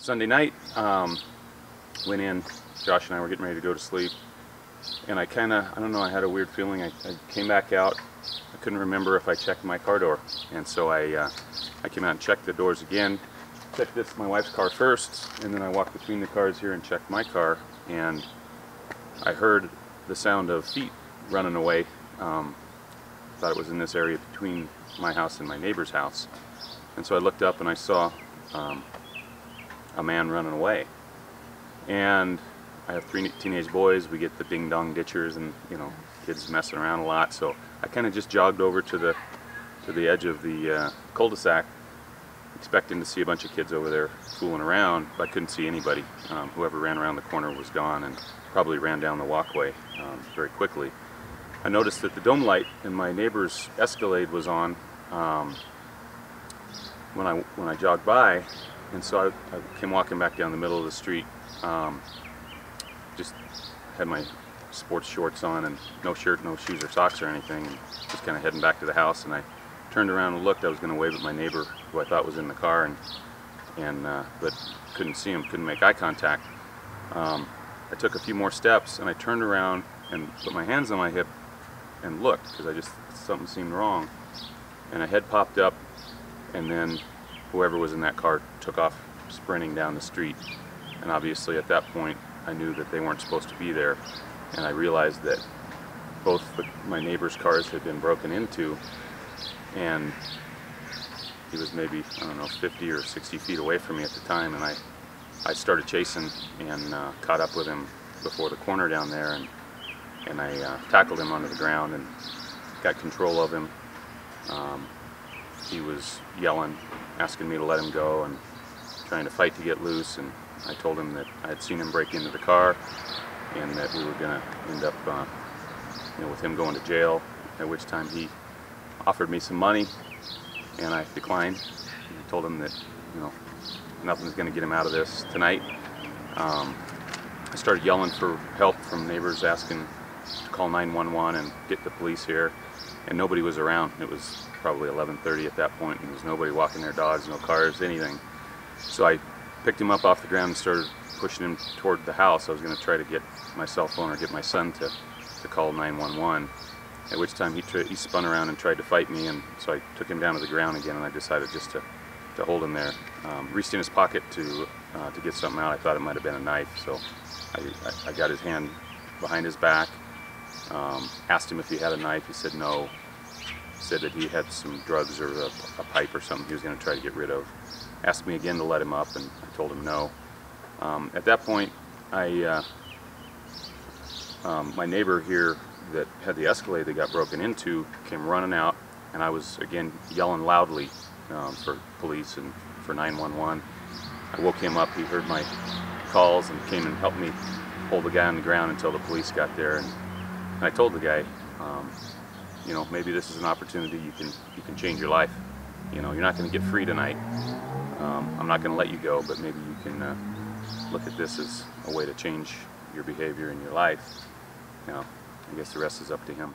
Sunday night, went in, Josh and I were getting ready to go to sleep, and I don't know, I had a weird feeling. I came back out. I couldn't remember if I checked my car door, and so I came out and checked the doors again. Checked my wife's car first, and then I walked between the cars here and checked my car, and I heard the sound of feet running away. Thought it was in this area between my house and my neighbor's house, and so I looked up and I saw a man running away. And I have 3 teenage boys. We get the ding-dong ditchers and, you know, kids messing around a lot, so I kind of just jogged over to the edge of the cul-de-sac, expecting to see a bunch of kids over there fooling around, but I couldn't see anybody. Whoever ran around the corner was gone and probably ran down the walkway very quickly. I noticed that the dome light in my neighbor's Escalade was on when I jogged by, and so I came walking back down the middle of the street. Just had my sports shorts on and no shirt, no shoes or socks or anything, and just kind of heading back to the house. And I turned around and looked. I was going to wave at my neighbor, who I thought was in the car, but couldn't see him, couldn't make eye contact. I took a few more steps and I turned around and put my hands on my hip and looked, because something seemed wrong. And a head popped up, and then whoever was in that car took off sprinting down the street. And obviously at that point I knew that they weren't supposed to be there, and I realized that both my neighbor's cars had been broken into, and he was maybe, I don't know, 50 or 60 feet away from me at the time, and I started chasing and caught up with him before the corner down there, and I tackled him onto the ground and got control of him. He was yelling, asking me to let him go and trying to fight to get loose, and I told him that I had seen him break into the car and that we were going to end up with him going to jail, at which time he offered me some money, and I declined. I told him that, nothing's going to get him out of this tonight. I started yelling for help from neighbors, asking to call 911 and get the police here, and nobody was around. It was probably 11:30 at that point, and there was nobody walking their dogs, no cars, anything. So I picked him up off the ground and started pushing him toward the house. I was going to try to get my cell phone or get my son to call 911, at which time he spun around and tried to fight me, and so I took him down to the ground again, and I decided just to hold him there. Reached in his pocket to get something out. I thought it might have been a knife, so I got his hand behind his back, asked him if he had a knife. He said no. Said that he had some drugs or a pipe or something he was going to try to get rid of. Asked me again to let him up, and I told him no. At that point, my neighbor here that had the Escalade that got broken into came running out, and I was again yelling loudly for police and for 911. I woke him up. He heard my calls and came and helped me hold the guy on the ground until the police got there. And I told the guy, maybe this is an opportunity you can change your life. You're not going to get free tonight. I'm not going to let you go, but maybe you can look at this as a way to change your behavior in your life. I guess the rest is up to him.